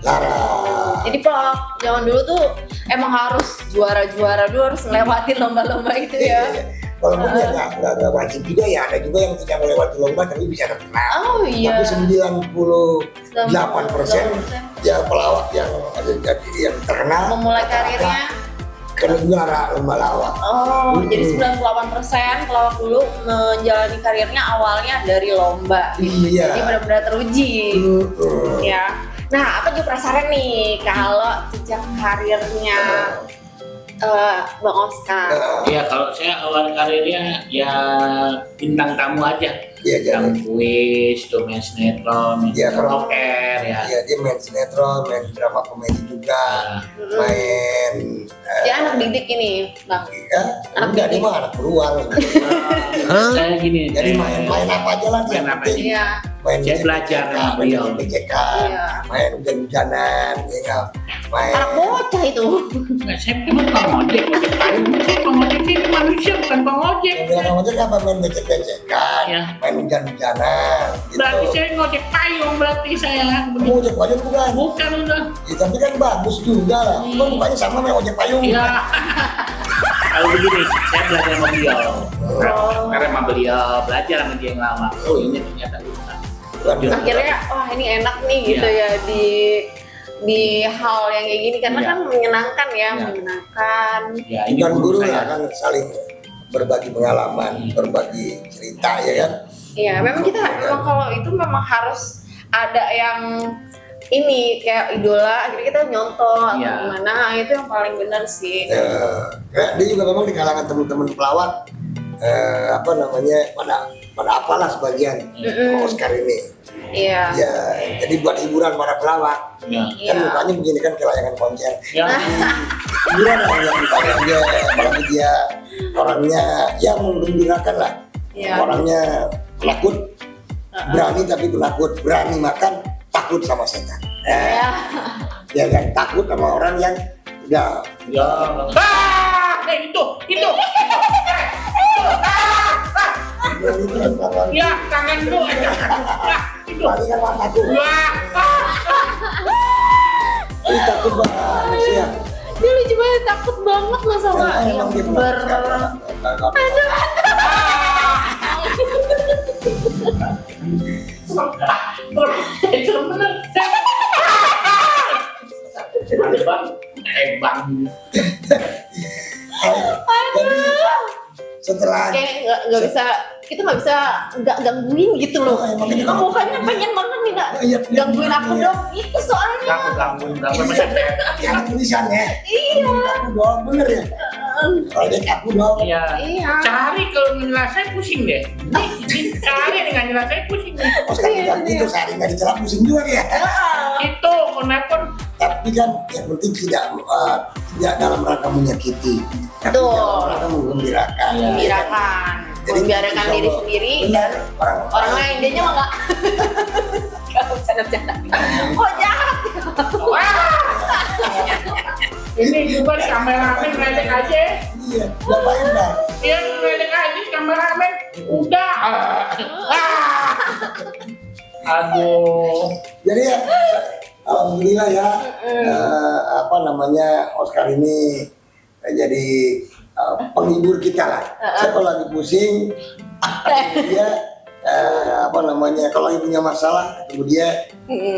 Lara. Jadi pelawak zaman dulu tuh emang harus juara-juara dulu, harus ngelewatin lomba-lomba itu ya. Walaupun ya nggak wajib juga ya, ada juga yang tidak melewati lomba tapi bisa terkenal. Oh iya. Tapi 98% ya pelawak yang terkenal. Memulai karirnya. Karena juara lomba lawak. Oh, jadi 98% pelawak dulu menjalani karirnya awalnya dari lomba. Iya. Jadi benar-benar teruji. Ya. Nah, apa juga penasaran nih kalau jejak karirnya Bang Oscar? Iya, kalau saya awal karirnya ya bintang tamu aja. Iya, Bintang kuis, main sinetron, Iya, off air ya. Iya, dia main sinetron, main drama komedi juga, main Dia anak didik ini, Bang. enggak, dia mah anak beruang. Saya gini, Jadi main apa aja lah dia. Main apa penting. Iya. Main Saya belajar sama beliau. BCK, Iya. main hujan-hujanan, ya nggak? Main Anak bocah itu. Nggak, saya memang Bang Ojek payung. Saya Bang Ojek ini manusia bukan Bang Ojek. yang bilang kamu apa main becek-becekan, Iya. main hujan-hujanan, gitu. Berarti saya ngojek payung berarti saya. Kamu ojek payung bukan? Bukan udah. Ya, tapi kan bagus juga lah. Kan mukanya sama main ojek payung. Iya. Kalau begini, saya belajar sama beliau. Karena sama beliau belajar sama dia yang lama. Oh ini ternyata bisa. Akhirnya, wah ini enak nih gitu ya di hal yang kayak gini karena Iya. kan menyenangkan ya, Iya. menyenangkan. Ya ini Dan guru saya. lah kan saling berbagi pengalaman, berbagi cerita ya kan. Iya, memang kalau itu memang harus ada yang ini kayak idola, akhirnya kita nyontoh atau Iya. gimana, itu yang paling benar sih. Kayak dia juga memang di kalangan teman-teman pelawak pada apalah sebagian Oscar ini. Iya. Ya, jadi buat hiburan para pelawak. Ya. Iya. Kan mukanya begini kan kayak layangan konser. Ya. Hiburan lah yang ditanya dia, apalagi dia orangnya yang menggembirakan lah. Iya. Orangnya penakut, berani tapi penakut, berani makan, takut sama setan. Iya. Ya kan takut sama orang yang Udah. Ya. Itu. Ya, tangan lu aja. Itu. Palingan mataku. Wah. Ini takut banget sih ya. Dia lucu banget, takut banget loh sama yang Itu bener. Hebat. Jadi setelah kayak nggak bisa, kita nggak bisa nggak gangguin gitu loh. Mukanya pengen banget nih nak gangguin aku dong, itu soalnya. Gangguin yang tulisannya. Iya. Aku doang bener ya. Kalau dek aku doang. Iya. Iya. Cari kalau nyelesain pusing deh. Cari nih nggak nyelesain pusing nih. Oscar bilang gitu, sehari nggak dicelah pusing juga ya. Itu kenapa? Tapi kan yang penting tidak dalam rangka menyakiti, tapi Betul. dalam rangka menggembirakan. Membirakan, Jadi, membiarkan insya diri Allah, sendiri benar, dan orang orang lain. Dia nya nggak bercanda-bercanda. Oh jahat. Wah. Ini juga kameramen ngeledek aja. Iya, ngapain dah? Dia ngeledek aja kameramen. Udah. Aduh. Jadi ya, alhamdulillah ya, apa namanya, Oscar ini jadi penghibur kita lah. Saya kalau lagi pusing, dia apa namanya, kalau ibunya masalah, ketemu dia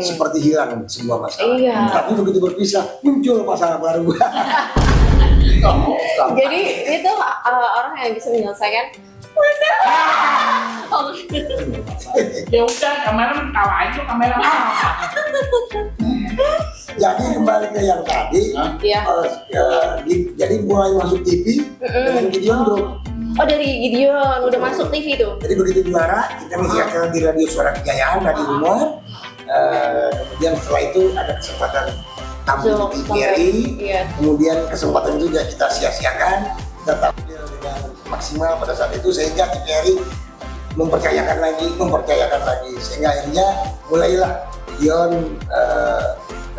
seperti hilang semua masalah. Iya. Tapi begitu berpisah, muncul masalah baru. Jadi itu orang yang bisa menyelesaikan masalah. Oh. Ya udah, kameramen tawa aja kameramen. Jadi kembali ke yang tadi, Iya. jadi mulai masuk TV dengan Gideon Group. Oh dari Gideon udah masuk TV tuh. Jadi begitu juara, kita menyiarkan di Radio Suara Kejayaan dari rumah. Kemudian setelah itu ada kesempatan tampil di TVRI. Iya. Kemudian kesempatan juga kita sia-siakan, kita tampil dengan maksimal pada saat itu sehingga TVRI mempercayakan lagi sehingga akhirnya mulailah Gideon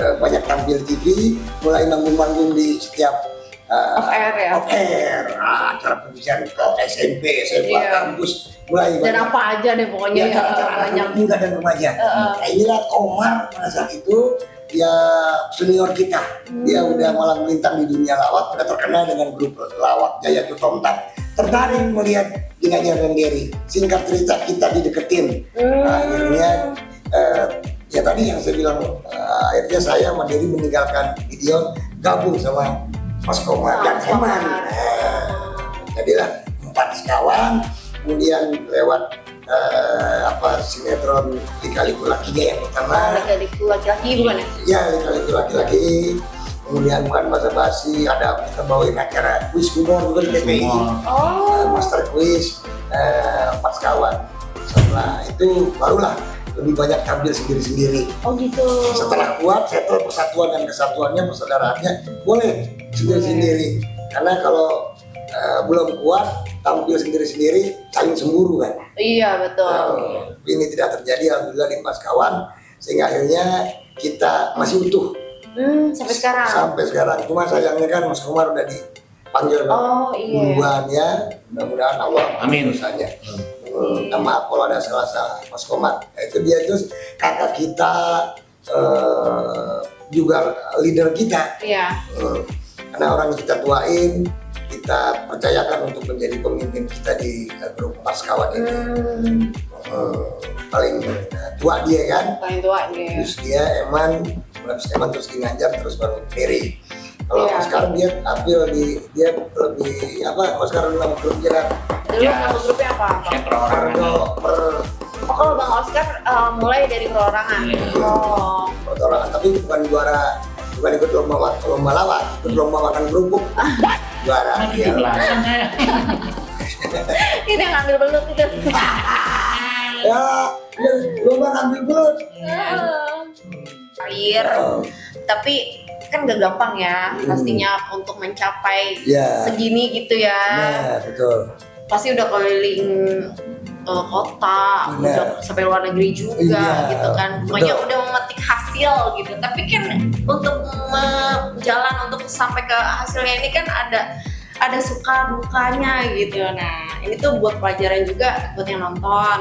banyak tampil TV, mulai manggung-manggung di setiap Off air ya. Off air, acara pembicaraan ke SMP, SMA, kampus, mulai Dan banyak. apa aja deh pokoknya ya, Acara banyak. anak muda dan remaja. Nah inilah Komar pada saat itu dia senior kita, dia udah malah melintang di dunia lawak, udah terkenal dengan grup lawak Jaya Tutomtak. Tertarik melihat Ginanjar dan Gary. Singkat cerita kita dideketin. Akhirnya ya tadi yang saya bilang, akhirnya saya sama Gary meninggalkan Gideon, gabung sama Mas Komar dan Eman. Jadilah 4 sekawan, kemudian lewat sinetron Lika-Liku Lakinya yang pertama. Lika-Liku Laki-Laki bukan ya? Ya, Lika-Liku Laki-Laki. Kemudian bukan basa-basi, ada kita bawain acara quiz humor juga di TPI. Master quiz 4 sekawan. Setelah itu barulah lebih banyak tampil sendiri-sendiri. Oh gitu. Setelah kuat, settle persatuan dan kesatuannya, persaudaraannya, boleh sendiri-sendiri. Karena kalau belum kuat, tampil sendiri-sendiri, saling cemburu kan. Iya betul. Ini tidak terjadi, alhamdulillah di Mas Kawan, sehingga akhirnya kita masih utuh. Sampai sekarang. Sampai sekarang. Cuma sayangnya kan Mas Komar udah dipanggil duluan ya. Mudah-mudahan Allah Amin. Usahanya. Maaf kalau ada salah-salah Mas Komar. Itu dia itu kakak kita, juga leader kita. Iya. Karena orang yang kita tuain, kita percayakan untuk menjadi pemimpin kita di grup Mas Kawan ini. Paling tua dia kan. Paling tua dia. Terus dia Eman, terus Ginanjar, terus baru Ferry. Kalau Oscar dia tampil dia lebih Oscar nama grupnya kan. Dulu nama grupnya apa? Saya perorangan. Kalau Bang Oscar mulai dari perorangan. Perorangan, tapi bukan juara, bukan ikut lomba lawak, ikut lomba makan kerupuk. Juara dia. Ini yang ngambil belut itu. Ya, lomba ngambil belut. Karir. Tapi kan gak gampang ya pastinya untuk mencapai segini gitu ya. Nah, betul. Pasti udah keliling kota, udah sampai luar negeri juga gitu kan. Pokoknya udah memetik hasil hasil gitu. Tapi kan untuk jalan untuk sampai ke hasilnya ini kan ada suka dukanya gitu. Nah ini tuh buat pelajaran juga buat yang nonton.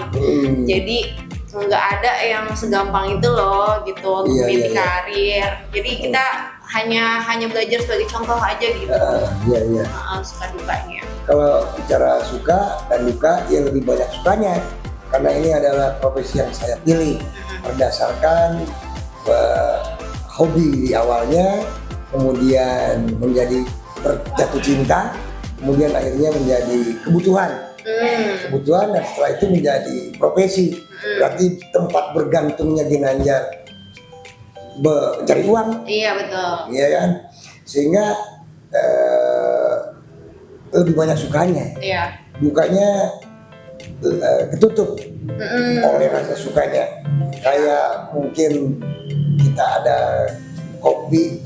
Jadi nggak ada yang segampang itu loh gitu untuk memilih karir. Jadi kita hanya belajar sebagai contoh aja gitu. Suka dukanya. Kalau bicara suka dan duka, ya lebih banyak sukanya karena ini adalah profesi yang saya pilih berdasarkan hobi di awalnya, kemudian menjadi jatuh cinta, kemudian akhirnya menjadi kebutuhan dan setelah itu menjadi profesi. Berarti tempat bergantungnya Ginanjar mencari uang. Iya betul. Iya kan, sehingga lebih banyak sukanya. Iya. Dukanya ketutup oleh rasa sukanya. Kayak mungkin kita ada kopi,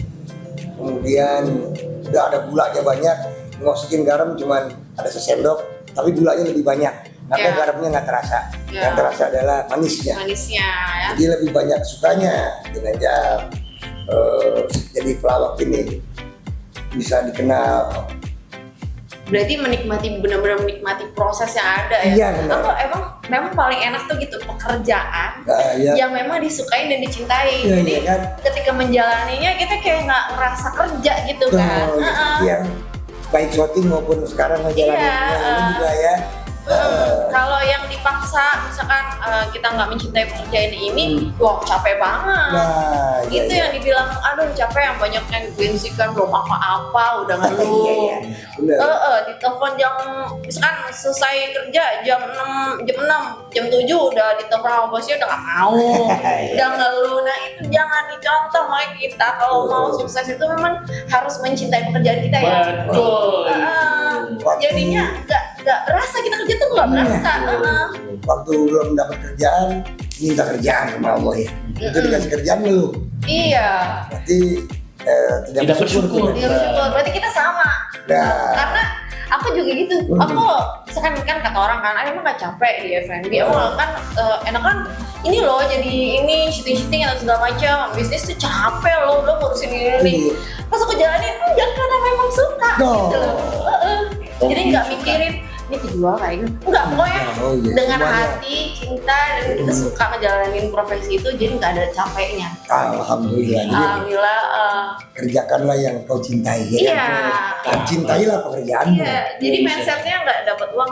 kemudian udah ada gulanya banyak, masukin garam cuman ada sesendok, tapi gulanya lebih banyak. Maka garamnya nggak terasa. Yang terasa adalah manisnya. Ya. Jadi lebih banyak sukanya dengan jadi pelawak ini bisa dikenal. Berarti benar-benar menikmati proses yang ada ya. Iya benar. Atau memang paling enak tuh gitu pekerjaan yang memang disukai dan dicintai. Jadi ketika menjalaninya kita kayak nggak ngerasa kerja gitu kan. Yang baik syuting maupun sekarang menjalaninya ini juga ya. Kalau yang dipaksa misalkan kita nggak mencintai pekerjaan ini, wah capek banget. Itu yang dibilang aduh capek, yang banyak yang gengsikan belum apa-apa udah ngeluh. Ditelepon misalkan selesai kerja jam 6, jam 7 udah ditelepon sama bosnya udah nggak mau, udah ngeluh. Nah itu jangan dicontoh. Makanya kita kalau mau sukses itu memang harus mencintai pekerjaan kita ya. Betul. Jadinya nggak berasa kita kerja tuh nggak berasa. Waktu belum dapat kerjaan, minta kerjaan sama Allah ya. Itu dikasih kerjaan dulu. Iya. Berarti tidak bersyukur. Berarti kita sama. Karena aku juga gitu. Aku misalkan kan kata orang kan, emang nggak capek di F&B. Aku kan enak kan ini loh jadi ini syuting atau segala macam. Bisnis tuh capek loh, udah ngurusin ini. Pas aku jalanin, jangan karena memang suka gitu loh. Jadi nggak mikirin ini kejual kayak gitu. Enggak, pokoknya dengan hati, cinta, dan kita suka ngejalanin profesi itu, jadi nggak ada capeknya. Alhamdulillah. Alhamdulillah. Kerjakanlah yang kau cintai. Iya. Dan cintailah pekerjaanmu. Iya. Jadi mindsetnya nggak dapat uang,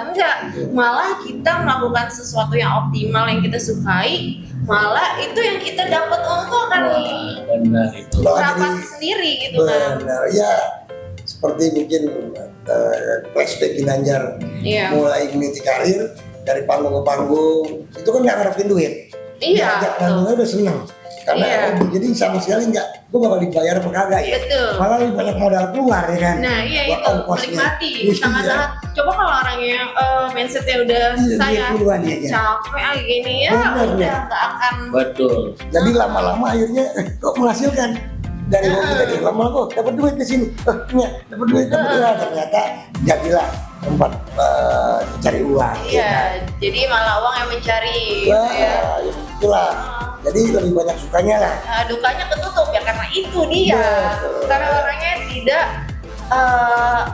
enggak. Malah kita melakukan sesuatu yang optimal yang kita sukai, malah itu yang kita dapat untung kan. Benar itu. Rapat sendiri gitu kan. Benar ya. Seperti mungkin flashback Ginanjar mulai meniti karir dari panggung ke panggung, itu kan nggak ngarepin duit. Iya. Panggungnya udah seneng karena jadi sama sekali nggak, gue bakal dibayar apa kagak ya. Betul. Malah lebih banyak modal keluar ya kan. Nah iya itu menikmati sangat-sangat. Coba kalau orangnya mindsetnya udah saya capek gini ya, udah nggak akan. Betul. Jadi lama-lama akhirnya kok menghasilkan. Dari hobi tadi lama kok dapat duit di sini, dapat duit ternyata jadilah tempat cari uang. Iya, jadi malah uang yang mencari. Itulah. Jadi lebih banyak sukanya lah. Dukanya ketutup ya karena itu dia. Karena orangnya tidak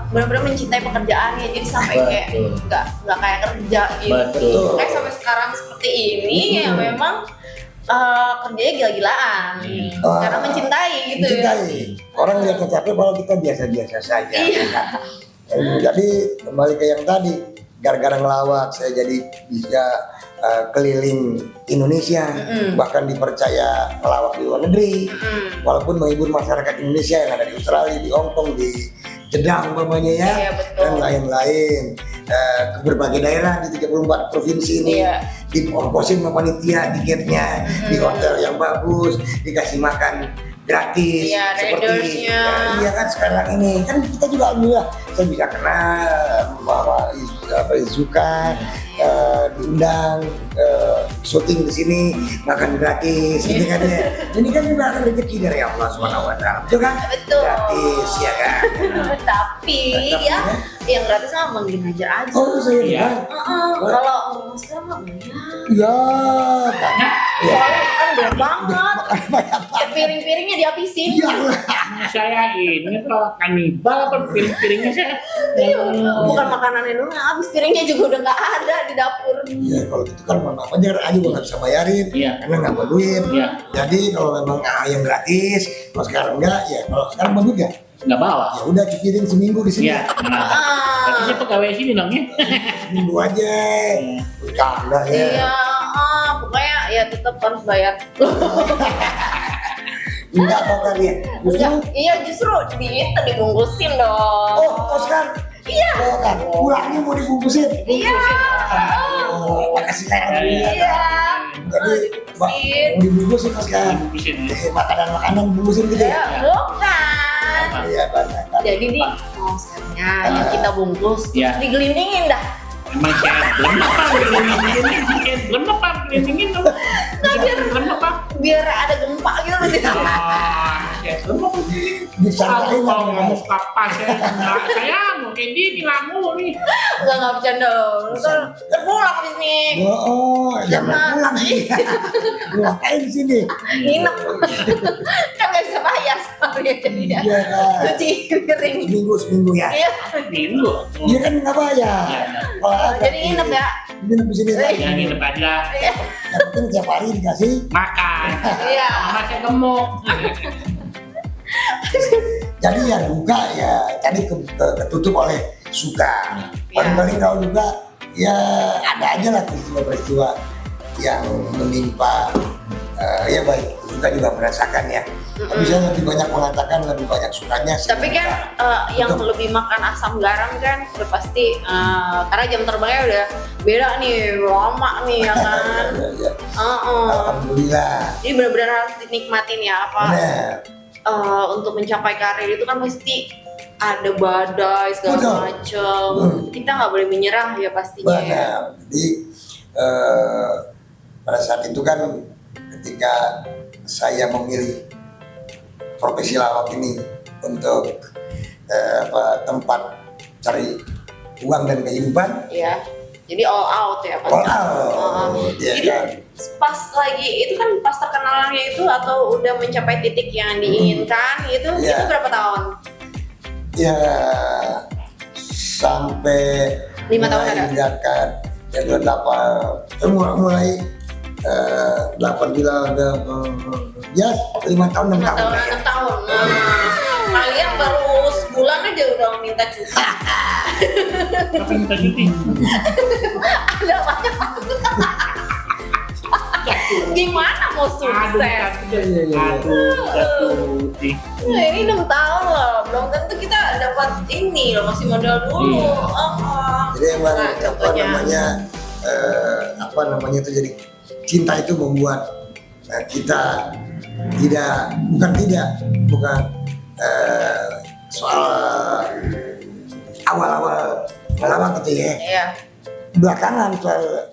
benar-benar mencintai pekerjaannya, jadi sampai kayak nggak kayak kerja gitu. Kayak sampai sekarang seperti ini ya memang. Kerjanya gila-gilaan karena mencintai gitu. Orang lihatnya capek kalau kita biasa-biasa saja. Jadi kembali ke yang tadi, gara-gara ngelawak saya jadi bisa keliling Indonesia, bahkan dipercaya ngelawak di luar negeri, walaupun menghibur masyarakat Indonesia yang ada di Australia, di Hong Kong, di Jeddah umpamanya ya, dan lain-lain. Ke berbagai daerah di 34 provinsi ini, diongkosin sama panitia tiketnya, di hotel yang bagus, dikasih makan gratis, seperti iya kan sekarang ini kan kita juga alhamdulillah saya bisa kenal bahwa Izuka diundang syuting di sini, makan gratis gitu kan ya. Ini kan juga akan rezeki dari Allah Subhanahu wa taala. Betul kan? Betul. Gratis ya kan. Tapi ya yang gratis mah Ginanjar aja. Oh saya bilang. Kalau sekarang mah ya. Soalnya kan banyak banget banyak banget. Piring-piringnya dihabisin. Iya. Saya ini kalau kanibal apa piring-piringnya saya. Bukan makanannya doang, habis piringnya juga udah nggak ada di dapur. Iya, kalau gitu kan memang wajar aja gue nggak bisa bayarin, Iya. karena nggak bawa duit. Iya. Jadi kalau memang yang gratis, kalau sekarang enggak, ya kalau sekarang bawa duit ya, Nggak bawa. ya udah piring seminggu di sini, Iya. Tapi saya pegawai sini dong ya. seminggu aja. Bercanda ya. Iya, pokoknya ya tetap harus bayar. Enggak kok kan ya. Justru, Iya, justru dibungkusin dong. oh sekarang, Iya. oh kan, pulangnya mau dibungkusin. Iya. Oh, makasih kan. Iya. Jadi, Mbak, Dibungkusin. mau dibungkusin mas kan? Bungkusin. Makanan-makanan bungkusin gitu ya? Ya, bukan. Iya, banyak. Jadi nih, misalnya yang kita bungkus, Iya. digelindingin dah. Emang saya belum apa gelindingin, belum apa gelindingin dong. Belum apa. Biar ada gempa gitu loh. Saya belum apa. Disangkain Kalau lah, ngomong Mas. kapas saya mau kayak gini lamu nih. Enggak bercanda. Ntar pulang di sini. Oh, ya Jangan. pulang sih. Ngapain di sini? Nginep. Kan nggak bisa bayar soalnya jadinya. Iya kan. Cuci piring. Seminggu ya. Iya. Minggu. Dia kan nggak bayar. Iya. Wah, Jadi nginep ya. Nginep di sini. Iya. Ya nginep aja. Iya. Yang penting tiap hari dikasih. Makan. Iya. Mama saya gemuk. Jadi ya duka ya tadi ketutup oleh suka. Paling-paling kalau duka ya ada aja lah peristiwa-peristiwa yang menimpa. Ya baik, suka juga merasakan ya. Tapi saya lebih banyak mengatakan lebih banyak sukanya. Tapi kan yang lebih makan asam garam kan udah pasti karena jam terbangnya udah beda nih, lama nih ya kan. Ya. Alhamdulillah. Jadi benar-benar harus dinikmatin ya apa Benar. untuk mencapai karir itu kan mesti ada badai segala Betul. macam. Kita nggak boleh menyerah ya pastinya. Ya. Benar. Jadi pada saat itu kan ketika saya memilih profesi lawak ini untuk tempat cari uang dan kehidupan, Iya. Jadi all out ya pasti. all out, ya Jadi kan. pas lagi itu kan pas terkenalnya itu atau udah mencapai titik yang diinginkan itu Iya. itu berapa tahun? Ya sampai 5 tahun ada? meninggalkan ya 28 mulai 8 bilang ya 5 tahun 6 5 tahun tahun, lah ya. 6 tahun. Kalian baru sebulan aja udah minta cuti. Kapan minta cuti? Ada banyak gimana mau sukses? Cuti. Nah, ini 6 tahun loh, belum tentu kita dapat ini loh, masih modal dulu. Iya. Jadi emang Nah, apa namanya itu jadi cinta itu membuat kita bukan soal awal-awal melawak gitu ya, Iya. belakangan soal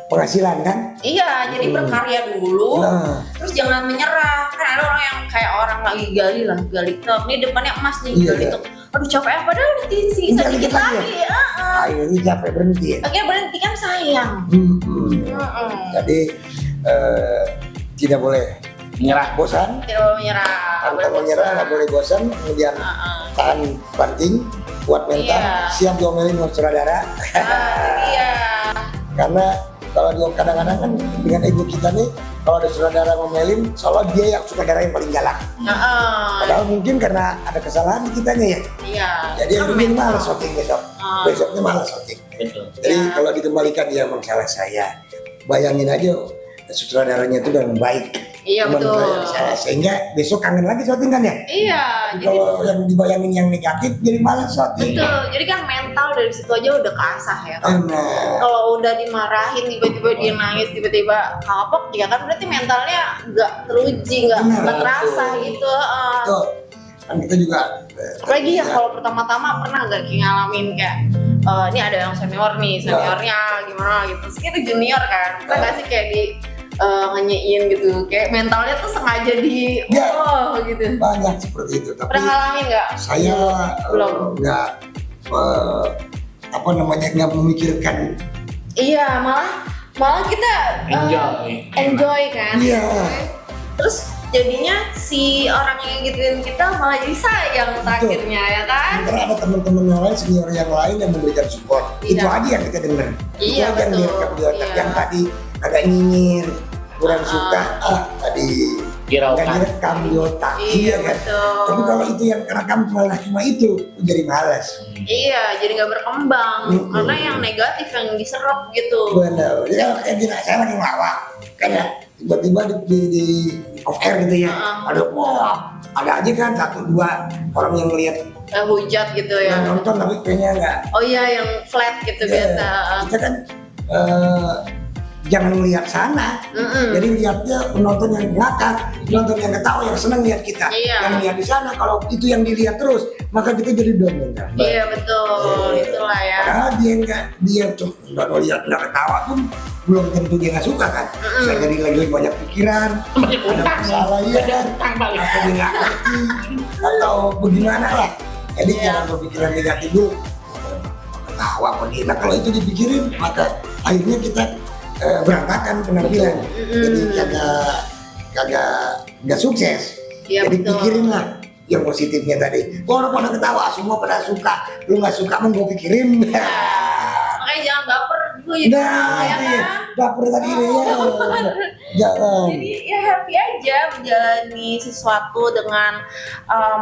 penghasilan kan. Iya, jadi berkarya dulu. Nah, Terus jangan menyerah. Kan ada orang yang kayak orang lagi gali top. Nih depannya emas nih, Iya, gali iya. top. Aduh capek ya, padahal udah sisa Gali dikit lagi lagi. akhirnya capek berhenti ya. Akhirnya berhenti kan sayang. Jadi tidak boleh Menyerah. bosan, Tidak boleh menyerah. pantang menyerah, nggak boleh bosan, kemudian tahan banting, kuat mental, Iya. siap diomelin sama saudara. Iya. Karena kalau kadang-kadang kan dengan ego kita nih, kalau ada saudara ngomelin, seolah dia yang saudara yang paling galak. Padahal mungkin karena ada kesalahan di kitanya ya. Iya. Jadi yang bikin malas shooting besoknya malas shooting. Betul. Jadi Ya. kalau dikembalikan ya memang salah saya. Bayangin aja sutradaranya itu udah baik. Iya, Cuman betul. saya salah. Sehingga besok kangen lagi shooting kan ya. Iya. Tapi Jadi kalau yang dibayangin yang negatif jadi malas shooting. betul. Jadi kan mental dari situ aja udah keasah ya. Nah, Kalau udah dimarahin tiba-tiba dia nangis tiba-tiba kapok ya kan berarti mentalnya nggak teruji nggak Benar, terasa betul. gitu. itu kan kita juga Apalagi ya kalau pertama-tama pernah nggak ngalamin kayak ini ada yang senior nih seniornya gimana gitu. Terus kita junior kan kita nggak sih kayak di ngenyein gitu kayak mentalnya tuh sengaja di Ya. gitu. banyak seperti itu. Tapi Pernah ngalamin nggak? saya Belum. nggak nggak memikirkan. Iya malah kita Enjoy. enjoy kan. Iya. Terus jadinya si orang yang gituin kita malah jadi sayang akhirnya ya kan. Karena ada teman-teman yang lain, senior yang lain yang memberikan support. Itu aja yang kita dengar. Iya, itu aja yang betul. dia yang tadi agak nyinyir, kurang suka, tadi Hiraukan. nggak direkam di otak. Iya, kan. betul. Tapi kalau itu yang kerekam malah cuma itu, jadi malas. Iya, jadi nggak berkembang karena yang negatif yang diserap gitu. Benar. Ya kayak gini, saya lagi ngelawak, kan ya. Tiba-tiba di off air gitu ya, ada aja kan 1-2 orang yang ngelihat Hujat gitu ya. yang nonton tapi kayaknya enggak. Oh iya, yang flat gitu biasa. Kita kan jangan lihat sana, jadi lihatnya penonton yang ngakak, penonton yang ketawa, yang senang lihat kita. Iya. Yang lihat di sana, kalau itu yang dilihat terus, maka kita jadi down mental. Iya betul, itulah ya. Padahal dia cuma lihat nggak ketawa pun belum tentu dia nggak suka kan. Bisa jadi lagi banyak pikiran, Banyak ada utang. masalah ya kan, Utang balik. atau dia nggak ngerti, atau bagaimana lah. Jadi jangan berpikiran negatif dulu. Ketawa apa dia. Nah kalau itu dipikirin, maka akhirnya kita berantakan penampilan. Jadi kagak nggak sukses. Iya, Jadi betul. pikirin lah yang positifnya tadi. Orang pada ketawa, semua pada suka. Lu nggak suka, mau gue pikirin. Makanya jangan baper dulu gitu Nah, ya ini kan. dapur tadi ya. Jangan. Jadi ya happy aja menjalani sesuatu dengan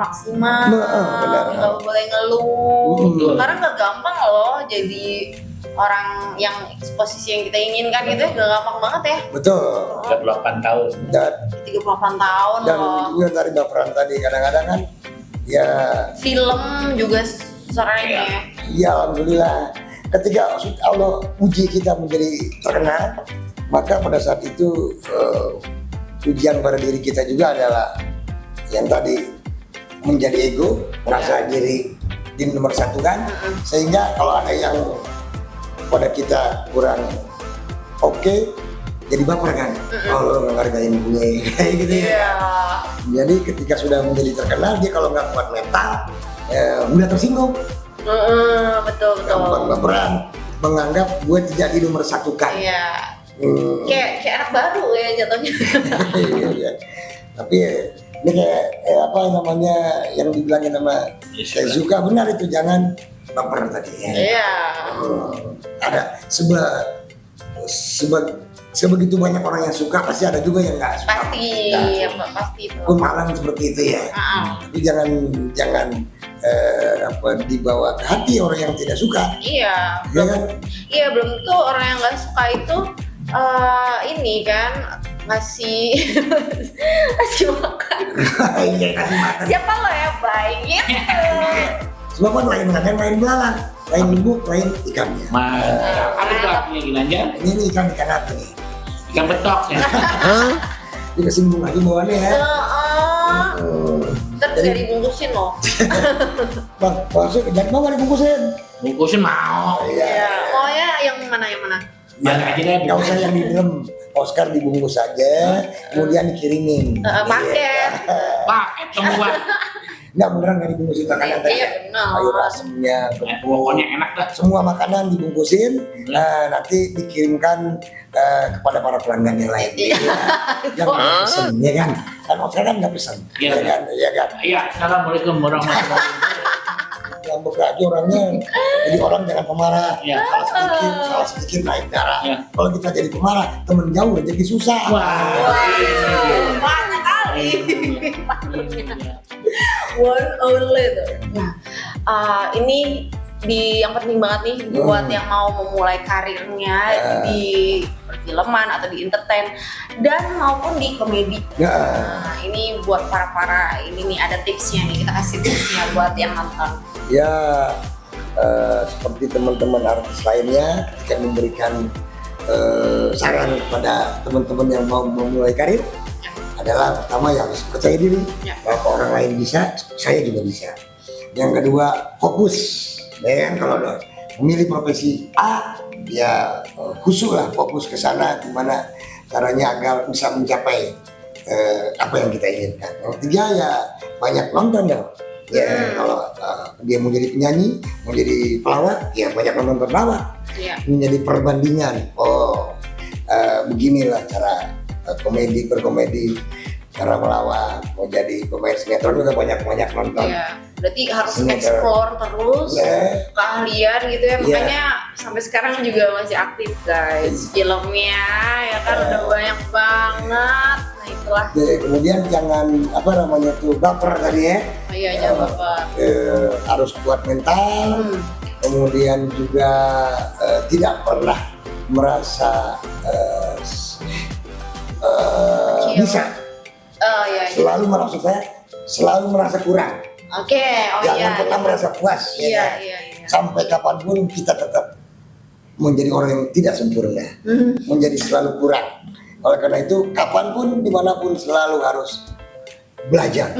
maksimal, Benar. nggak boleh ngeluh. Betul. Karena nggak gampang loh jadi orang yang posisi yang kita inginkan gitu ya, nggak gampang banget ya. Betul. 38 tahun. Dan 38 tahun dan loh. juga dari baperan tadi kadang-kadang kan ya Film juga sering ya. ya alhamdulillah ketika Allah uji kita menjadi terkenal, maka pada saat itu ujian pada diri kita juga adalah yang tadi menjadi ego, merasa diri di nomor satu kan, sehingga kalau ada yang pada kita kurang oke, jadi baper kan, kalau nggak ngargain gue kayak gitu ya. Iya. Jadi ketika sudah menjadi terkenal, dia kalau nggak kuat mental, mudah tersinggung, Betul gampang betul. baperan, menganggap gue tidak di nomor satu kan. Iya. Kayak anak baru ya jatuhnya. Iya. Tapi ini kayak apa namanya yang dibilangin sama Tezuka, benar itu, jangan baper tadi ya. Iya. Ada sebegitu banyak orang yang suka, pasti ada juga yang nggak suka. Pasti, ya, pasti itu. Pun malam seperti itu ya. Tapi jangan dibawa ke hati orang yang tidak suka. Iya. Ya kan? Iya, belum tentu orang yang nggak suka itu ini kan ngasih makan. Iya, kasih makan. Siapa lo ya baik gitu. Sebab kan lain makan, lain belalang, lain bubuk, lain ikannya. Apa tuh artinya Ginanjar? Ini ikan apa nih? Ikan betok ya. Dia kesinggung lagi bawaannya ya. Ntar Jadi- gak dibungkusin loh. Bang, maksud jangan mau dibungkusin. Bungkusin mau. Iya. Maunya yang mana? Banyak aja deh. Nggak usah yang di dalam. Oscar dibungkus saja, kemudian dikirimin. Paket. Paket semua. Nggak beneran nggak dibungkusin makanan tadi. Iya benar. Sayur asemnya, Pokoknya enak dah. semua makanan dibungkusin, nanti dikirimkan kepada para pelanggan yang lain. Iya. Yang nggak pesen, ya kan? Kan Oscar kan nggak pesen, Iya. ya kan? Ya kan? Iya, assalamualaikum warahmatullahi wabarakatuh. Yang bekerja orangnya, jadi orang jangan pemarah. Iya. Salah sedikit naik darah. Iya. Kalau kita jadi pemarah, temen jauh jadi susah. Banyak kali. One only tuh. Nah, ini yang penting banget nih buat yang mau memulai karirnya di perfilman atau di entertain dan maupun di komedi. Nah, ini buat para ini nih ada tipsnya nih, kita kasih tipsnya buat yang nonton. Ya, seperti teman-teman artis lainnya, ketika memberikan saran kepada teman-teman yang mau memulai karir, adalah pertama ya harus percaya diri. Ya. Kalau orang lain bisa, saya juga bisa. Yang kedua, fokus. Ya kan, kalau udah memilih profesi A, ya khusus lah, fokus ke sana, gimana caranya agar bisa mencapai apa yang kita inginkan. Yang ketiga ya banyak nonton dong. Ya kalau dia mau jadi penyanyi, mau jadi pelawak, ya banyak nonton pelawak. Iya. Menjadi perbandingan. Oh, beginilah cara berkomedi. cara melawak, mau jadi pemain sinetron juga banyak nonton. Iya, berarti harus Sinetron. explore terus keahlian gitu ya, Iya. makanya sampai sekarang juga masih aktif guys. Filmnya ya kan udah banyak banget. Nah itulah. Kemudian jangan apa namanya tuh baper tadi ya. Oh iya, jangan baper. Harus kuat mental. Kemudian juga tidak pernah merasa bisa. Oh iya. Selalu maksud saya selalu merasa kurang. Oke, oh Jangan iya. pernah merasa puas. Iya, ya. iya. Sampai kapanpun kita tetap menjadi orang yang tidak sempurna, menjadi selalu kurang. Oleh karena itu, kapanpun, dimanapun selalu harus belajar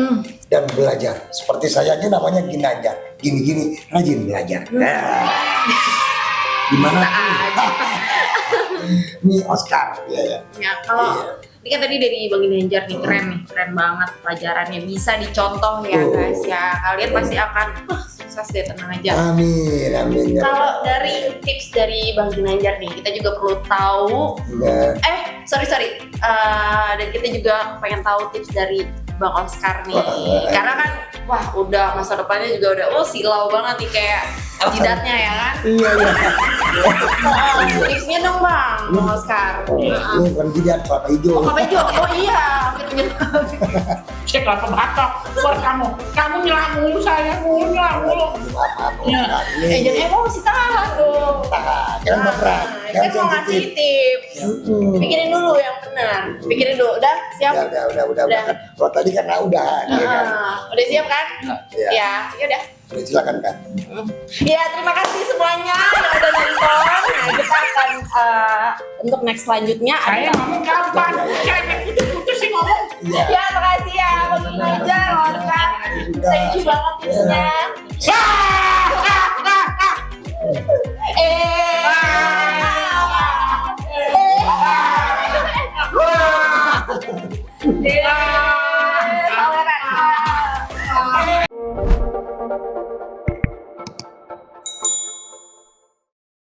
dan belajar. Seperti saya aja namanya Ginanjar, gini-gini rajin belajar. Nah, gimana? Ini Oscar, ya. Ya, kalau ini kan tadi dari Bang Ginanjar nih, keren banget pelajarannya, bisa dicontoh ya guys ya. Kalian pasti akan sukses deh, tenang aja. Amin. Kalau dari tips dari Bang Ginanjar nih, kita juga perlu tahu. Sorry. Dan kita juga pengen tahu tips dari Bang Oscar nih. Karena kan, wah udah masa depannya juga udah silau banget nih kayak jidatnya ya kan. Iya. Tipsnya dong Bang Oscar. Ini bukan jidat, kelapa hijau. Kelapa hijau, oh iya. Saya kelapa batok buat kamu. Kamu nyerang mulu saya, nyerang mulu. Maaf. Ini Jangan emosi, tahan dong. tahan, jangan baperan, Kan jangan mau ngasih sensitif. tips. Pikirin dulu yang benar. Pikirin dulu, udah siap? Udah. Kalau tadi karena udah, ya kan? Udah siap kan? Iya. Ya, yaudah. Silakan kan. Ya, terima kasih semuanya yang udah nonton. Nah, kita akan untuk next selanjutnya Saya ada. ngomong kapan? Cewek putus sih ngomong. Iya. Ya, makasih ya, Bang Ginanjar, Oscar. Thank you banget tipsnya. Wah!